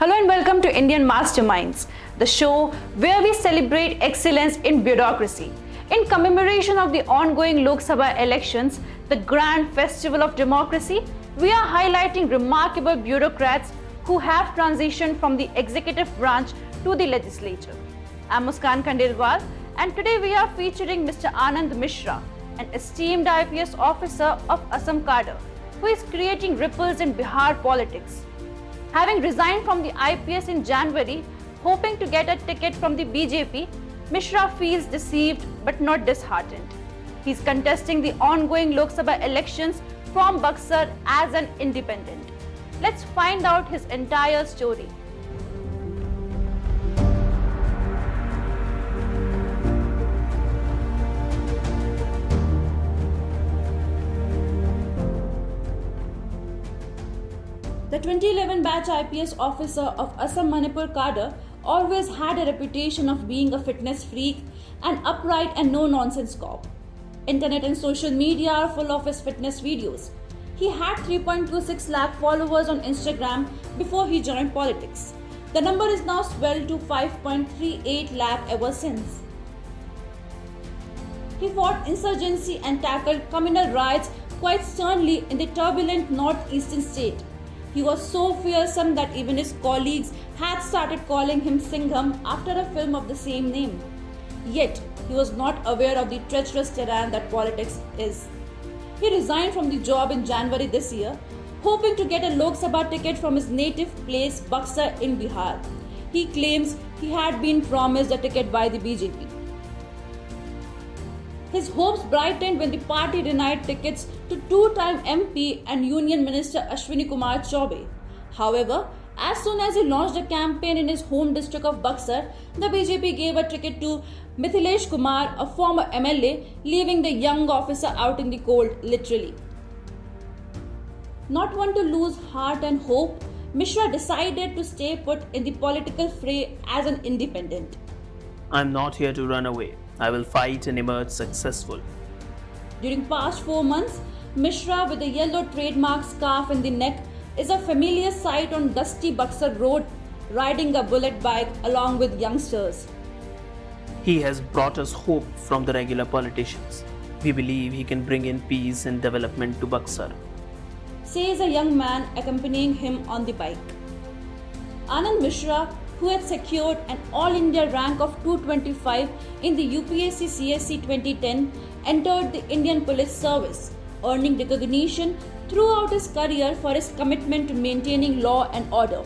Hello and welcome to Indian Masterminds, the show where we celebrate excellence in bureaucracy. In commemoration of the ongoing Lok Sabha elections, the grand festival of democracy, we are highlighting remarkable bureaucrats who have transitioned from the executive branch to the legislature. I'm Muskan Khandelwal, and today we are featuring Mr. Anand Mishra, an esteemed IPS officer of Assam cadre, who is creating ripples in Bihar politics. Having resigned from the IPS in January, hoping to get a ticket from the BJP, Mishra feels deceived but not disheartened. He's contesting the ongoing Lok Sabha elections from Buxar as an independent. Let's find out his entire story. The 2011 batch IPS officer of Assam Manipur cadre always had a reputation of being a fitness freak, an upright and no-nonsense cop. Internet and social media are full of his fitness videos. He had 3.26 lakh followers on Instagram before he joined politics. The number is now swelled to 5.38 lakh ever since. He fought insurgency and tackled communal riots quite sternly in the turbulent northeastern state. He was so fearsome that even his colleagues had started calling him Singham after a film of the same name. Yet, he was not aware of the treacherous terrain that politics is. He resigned from the job in January this year, hoping to get a Lok Sabha ticket from his native place Buxar in Bihar. He claims he had been promised a ticket by the BJP. His hopes brightened when the party denied tickets to two-time MP and Union Minister Ashwini Kumar Chaubey. However, as soon as he launched a campaign in his home district of Buxar, the BJP gave a ticket to Mithilesh Kumar, a former MLA, leaving the young officer out in the cold, literally. Not one to lose heart and hope, Mishra decided to stay put in the political fray as an independent. I'm not here to run away. I will fight and emerge successful. During past 4 months, Mishra with a yellow trademark scarf in the neck is a familiar sight on dusty Buxar road, riding a bullet bike along with youngsters. He has brought us hope from the regular politicians. We believe he can bring in peace and development to Buxar, says a young man accompanying him on the bike. Anand Mishra, who had secured an All India rank of 225 in the UPSC CSC 2010, entered the Indian Police Service, earning recognition throughout his career for his commitment to maintaining law and order.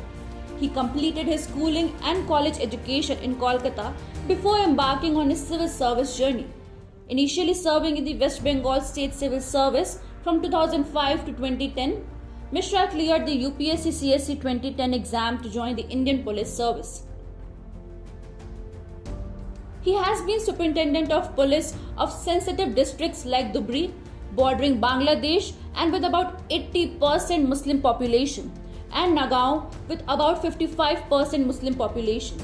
He completed his schooling and college education in Kolkata before embarking on his civil service journey. Initially serving in the West Bengal State Civil Service from 2005 to 2010, Mishra cleared the UPSC CSC 2010 exam to join the Indian Police Service. He has been Superintendent of Police of sensitive districts like Dhubri, bordering Bangladesh and with about 80% Muslim population, and Nagaon with about 55% Muslim population.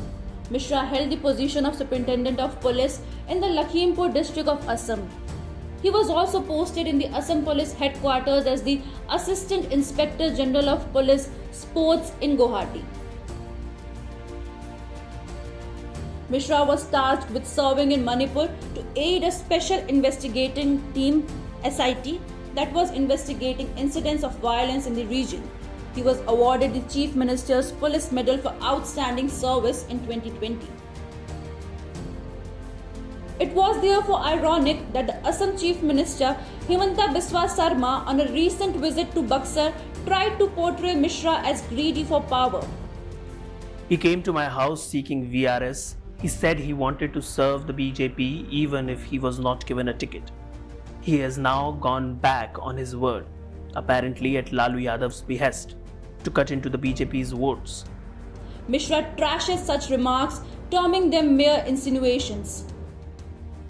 Mishra held the position of Superintendent of Police in the Lakhimpur district of Assam. He was also posted in the Assam Police headquarters as the Assistant Inspector General of Police Sports in Guwahati. Mishra was tasked with serving in Manipur to aid a special investigating team SIT that was investigating incidents of violence in the region. He was awarded the Chief Minister's Police Medal for Outstanding Service in 2020. It was therefore ironic that the Assam Chief Minister Himanta Biswa Sarma on a recent visit to Buxar tried to portray Mishra as greedy for power. He came to my house seeking VRS. He said he wanted to serve the BJP even if he was not given a ticket. He has now gone back on his word, apparently at Lalu Yadav's behest, to cut into the BJP's votes. Mishra trashes such remarks, terming them mere insinuations.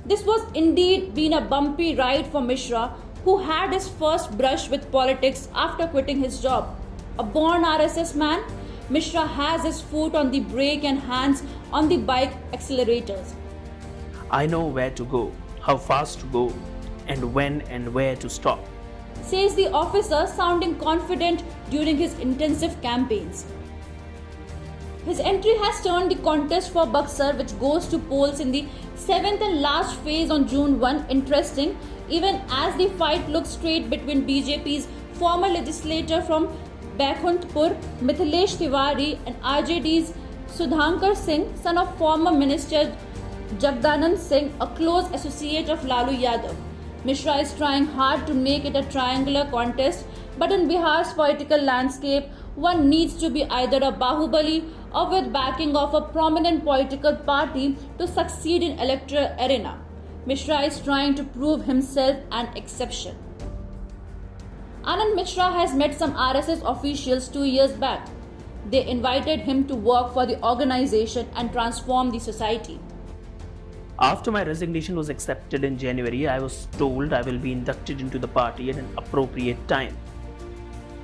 This was indeed been a bumpy ride for Mishra, who had his first brush with politics after quitting his job. A born RSS man, Mishra has his foot on the brake and hands on the bike accelerators. I know where to go, how fast to go, and when and where to stop, says the officer, sounding confident during his intensive campaigns. His entry has turned the contest for Buxar, which goes to polls in the 7th and last phase on June 1, interesting, even as the fight looks straight between BJP's former legislator from Baikuntpur, Mithilesh Tiwari, and RJD's Sudhankar Singh, son of former Minister Jagdanand Singh, a close associate of Lalu Yadav. Mishra is trying hard to make it a triangular contest, but in Bihar's political landscape, one needs to be either a Bahubali or with backing of a prominent political party to succeed in electoral arena. Mishra is trying to prove himself an exception. Anand Mishra has met some RSS officials 2 years back. They invited him to work for the organization and transform the society. After my resignation was accepted in January, I was told I will be inducted into the party at an appropriate time.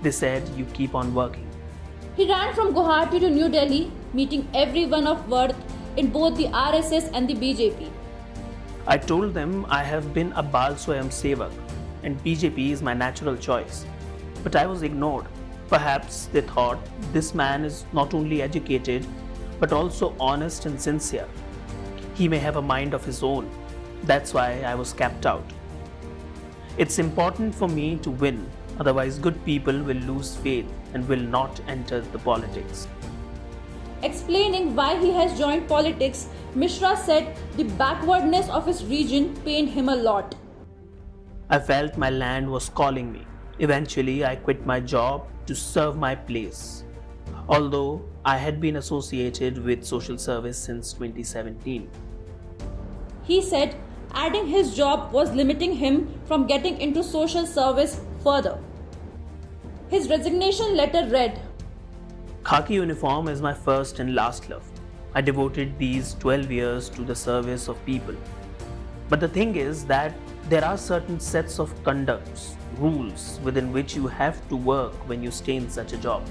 They said, "You keep on working." He ran from Guwahati to New Delhi, meeting everyone of worth in both the RSS and the BJP. I told them I have been a Bal Swayam Sevak and BJP is my natural choice. But I was ignored. Perhaps they thought this man is not only educated but also honest and sincere. He may have a mind of his own. That's why I was kept out. It's important for me to win, otherwise good people will lose faith and will not enter the politics. Explaining why he has joined politics, Mishra said the backwardness of his region pained him a lot. I felt my land was calling me. Eventually, I quit my job to serve my place. Although I had been associated with social service since 2017. He said adding his job was limiting him from getting into social service further. His resignation letter read, Khaki uniform is my first and last love. I devoted these 12 years to the service of people. But the thing is that there are certain sets of conducts, rules within which you have to work when you stay in such a job.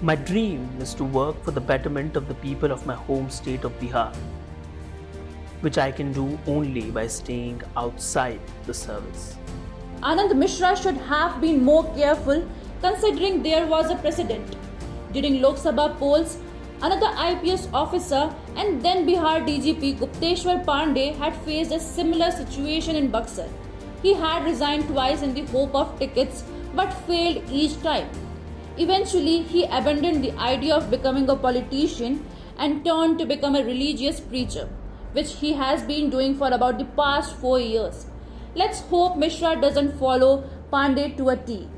My dream is to work for the betterment of the people of my home state of Bihar, which I can do only by staying outside the service. Anand Mishra should have been more careful considering there was a precedent. During Lok Sabha polls, another IPS officer and then Bihar DGP Gupteshwar Pandey had faced a similar situation in Buxar. He had resigned twice in the hope of tickets but failed each time. Eventually, he abandoned the idea of becoming a politician and turned to become a religious preacher, which he has been doing for about the past 4 years. Let's hope Mishra doesn't follow Pandey to a T.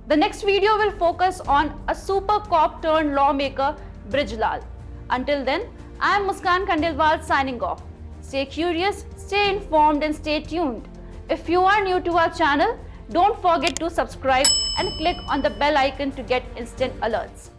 The next video will focus on a super cop turned lawmaker, Brijlal. Until then, I am Muskan Khandelwal signing off. Stay curious, stay informed and stay tuned. If you are new to our channel, don't forget to subscribe and click on the bell icon to get instant alerts.